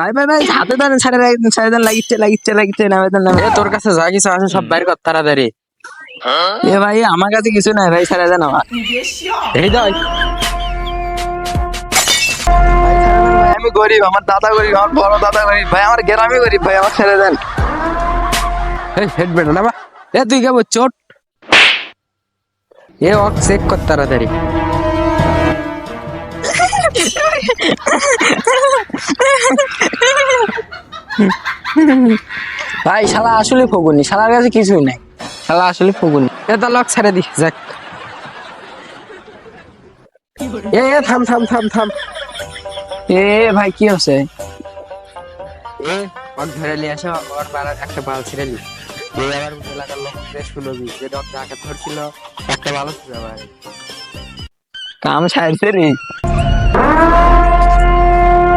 ভাই ভাই ভাই হাতে দেন, ছেড়ে দেন, লাগিচ্ছে নামে। তোর কাছে যা কিছু আছে সব বাইর কর তাড়াতাড়ি। এ ভাই আমার কাছে কিছু নাই ভাই, ছেড়ে দেন আমার। এই দাও। ভাই আমি গরিব, আমার দাদা গরিব, আমার বড় দাদা গরিব ভাই, আমার গ্রামে গরিব ভাই, আমার ছেড়ে দেন। এই হেড বেটা না বা, এ তুই কেবল চোট। এ ওক চেক কর তাড়াতাড়ি। ভাই শালা আসলে ফগুনি, শালার কাছে কিছুই নাই, শালা আসলে ফগুনি। এ তা লক ছেড়ে দি যাক। এ থাম থাম থাম থাম। এ ভাই কি হচ্ছে? এ ওর ধরে নিয়ে আসো, ওর বাড়ার একটা বাল ছিঁড়ে নি। এই আবার এলাকার লোকদের শুনবি যে ডক্টর আঘাত ধরছিল, একটা ভালো ছিল ভাই। কাম ছাড়ছে রে।